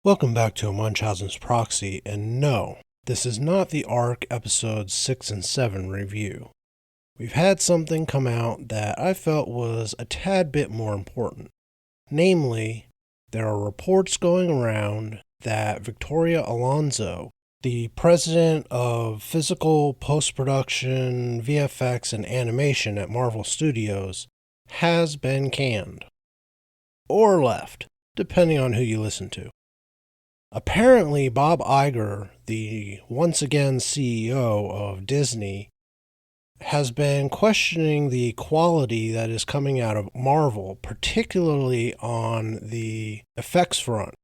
Welcome back to Munchausen's Proxy, and no, this is not the ARC episodes 6 and 7 review. We've had something come out that I felt was a tad bit more important. Namely, there are reports going around that Victoria Alonso, the president of physical post-production, VFX, and animation at Marvel Studios, has been canned. Or left, depending on who you listen to. Apparently, Bob Iger, the once again CEO of Disney, has been questioning the quality that is coming out of Marvel, particularly on the effects front,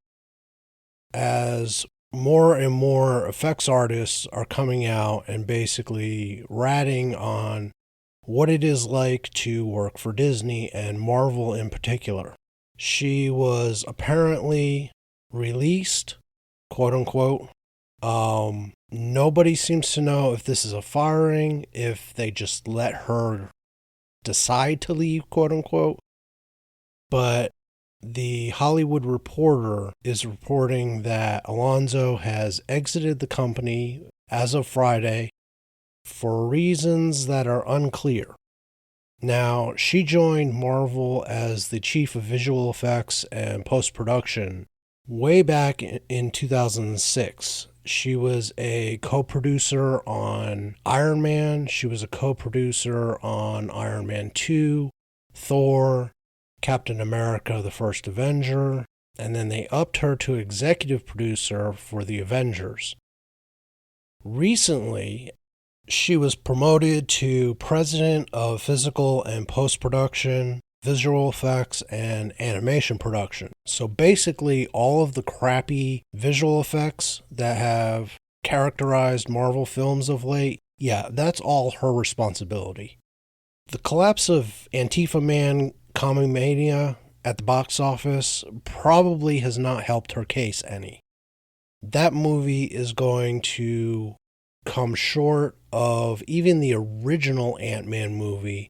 as more and more effects artists are coming out and basically ratting on what it is like to work for Disney and Marvel in particular. She was apparently released, quote unquote. Nobody seems to know if this is a firing, if they just let her decide to leave, quote unquote. But the Hollywood Reporter is reporting that Alonso has exited the company as of Friday for reasons that are unclear. Now, she joined Marvel as the chief of visual effects and post-production way back in 2006. She was a co-producer on Iron Man. She was a co-producer on Iron Man 2, Thor, Captain America, the First Avenger, and then they upped her to executive producer for the Avengers. Recently, she was promoted to president of physical and post-production, visual effects, and animation production. So basically, all of the crappy visual effects that have characterized Marvel films of late, yeah, that's all her responsibility. The collapse of Antifa Man Comic Mania at the box office probably has not helped her case any. That movie is going to come short of even the original Ant-Man movie,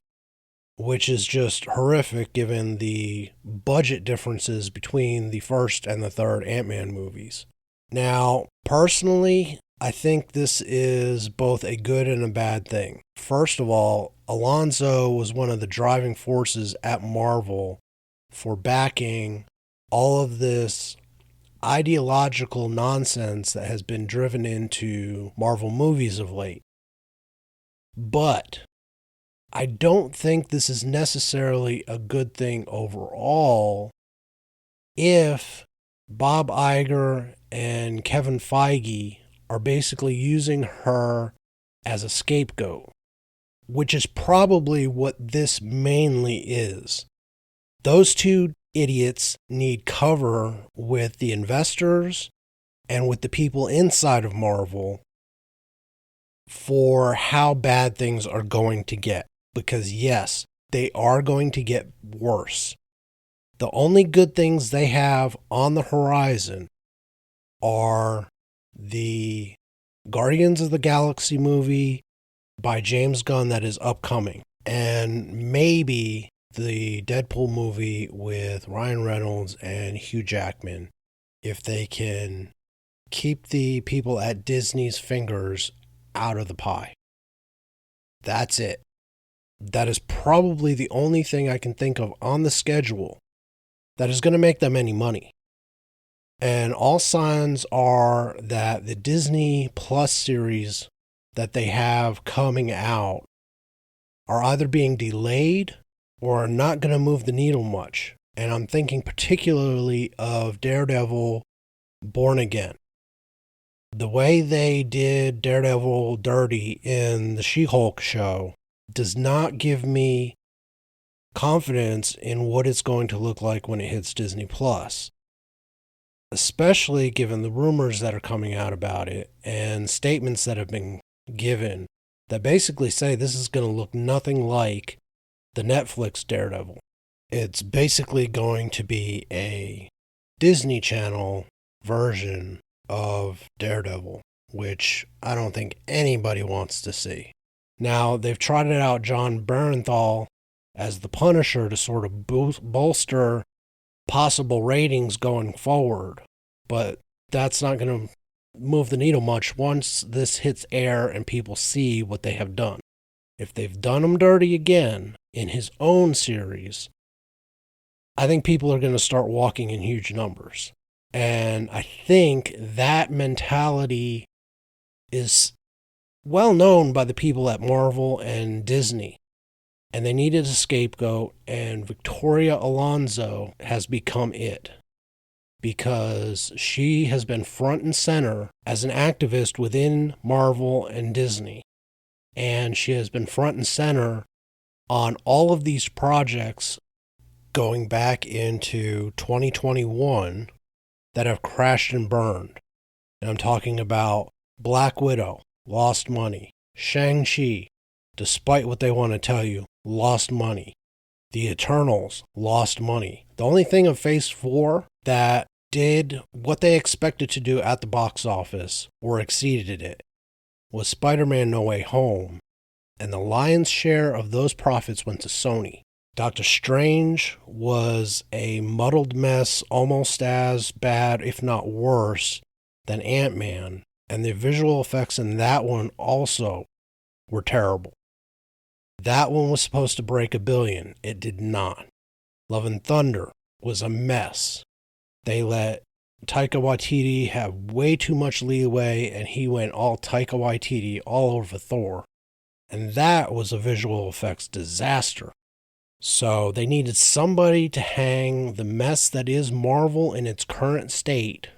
which is just horrific given the budget differences between the first and the third Ant-Man movies. Now, personally, I think this is both a good and a bad thing. First of all, Alonso was one of the driving forces at Marvel for backing all of this ideological nonsense that has been driven into Marvel movies of late. But I don't think this is necessarily a good thing overall if Bob Iger and Kevin Feige are basically using her as a scapegoat, which is probably what this mainly is. Those two idiots need cover with the investors and with the people inside of Marvel for how bad things are going to get. Because yes, they are going to get worse. The only good things they have on the horizon are the Guardians of the Galaxy movie by James Gunn that is upcoming, and maybe the Deadpool movie with Ryan Reynolds and Hugh Jackman, if they can keep the people at Disney's fingers out of the pie. That's it. That is probably the only thing I can think of on the schedule that is going to make them any money. And all signs are that the Disney Plus series that they have coming out are either being delayed or are not going to move the needle much. And I'm thinking particularly of Daredevil Born Again. The way they did Daredevil dirty in the She-Hulk show does not give me confidence in what it's going to look like when it hits Disney Plus, especially given the rumors that are coming out about it and statements that have been given that basically say this is going to look nothing like the Netflix Daredevil. It's basically going to be a Disney Channel version of Daredevil, which I don't think anybody wants to see. Now, they've trotted out John Bernthal as the Punisher to sort of bolster possible ratings going forward. But that's not going to move the needle much once this hits air and people see what they have done. If they've done him dirty again in his own series, I think people are going to start walking in huge numbers. And I think that mentality is well known by the people at Marvel and Disney. And they needed a scapegoat, and Victoria Alonso has become it. Because she has been front and center as an activist within Marvel and Disney. And she has been front and center on all of these projects going back into 2021 that have crashed and burned. And I'm talking about Black Widow, lost money. Shang-Chi, despite what they want to tell you, lost money. The Eternals, lost money. The only thing of Phase 4 that did what they expected to do at the box office or exceeded it was Spider-Man No Way Home. And the lion's share of those profits went to Sony. Doctor Strange was a muddled mess, almost as bad, if not worse, than Ant-Man. And the visual effects in that one also were terrible. That one was supposed to break $1 billion. It did not. Love and Thunder was a mess. They let Taika Waititi have way too much leeway, and he went all Taika Waititi all over Thor. And that was a visual effects disaster. So they needed somebody to hang the mess that is Marvel in its current state.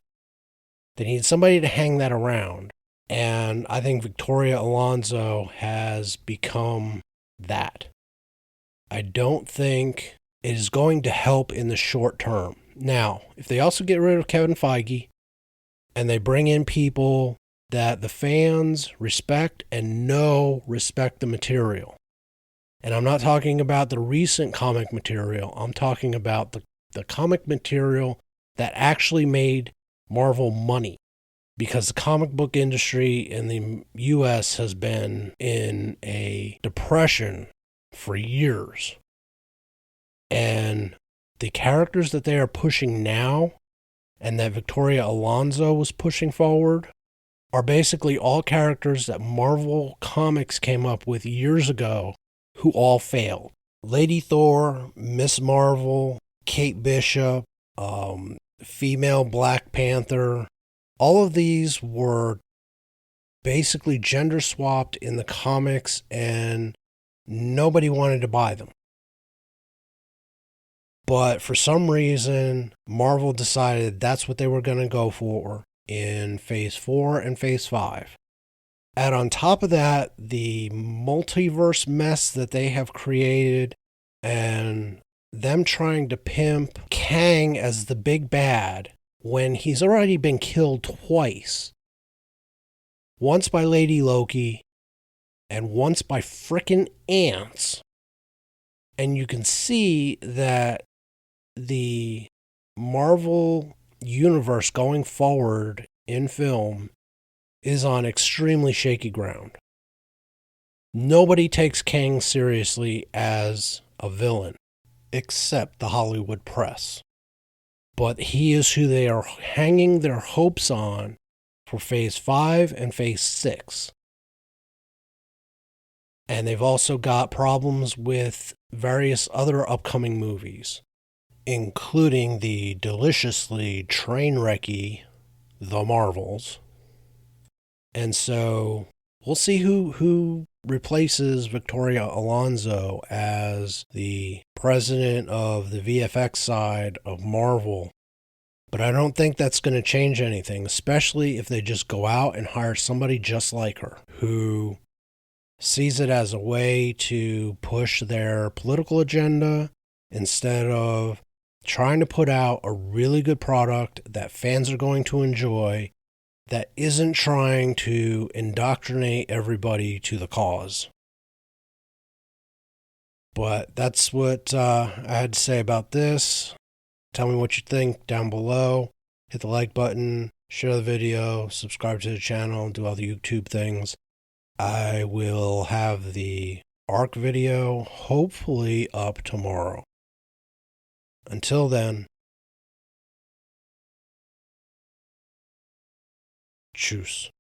They needed somebody to hang that around. And I think Victoria Alonso has become that. I don't think it is going to help in the short term. Now, if they also get rid of Kevin Feige and they bring in people that the fans respect and know respect the material, and I'm not talking about the recent comic material, I'm talking about the comic material that actually made Marvel money. Because the comic book industry in the US has been in a depression for years. And the characters that they are pushing now and that Victoria Alonso was pushing forward are basically all characters that Marvel Comics came up with years ago who all failed. Lady Thor, Miss Marvel, Kate Bishop, female Black Panther, all of these were basically gender swapped in the comics and nobody wanted to buy them. But for some reason, Marvel decided that's what they were going to go for in Phase 4 and Phase 5. And on top of that, the multiverse mess that they have created and them trying to pimp Kang as the big bad when he's already been killed twice. Once by Lady Loki and once by frickin' ants. And you can see that the Marvel universe going forward in film is on extremely shaky ground. Nobody takes Kang seriously as a villain, except the Hollywood press. But he is who they are hanging their hopes on for Phase 5 and Phase 6. And they've also got problems with various other upcoming movies, including the deliciously train-wrecky The Marvels. And so we'll see who replaces Victoria Alonso as the president of the VFX side of Marvel. But I don't think that's going to change anything, especially if they just go out and hire somebody just like her, who sees it as a way to push their political agenda instead of trying to put out a really good product that fans are going to enjoy, that isn't trying to indoctrinate everybody to the cause. But that's what I had to say about this. Tell me what you think down below. Hit the like button, share the video, subscribe to the channel, do all the YouTube things. I will have the ARC video hopefully up tomorrow. Until then, Tschüss.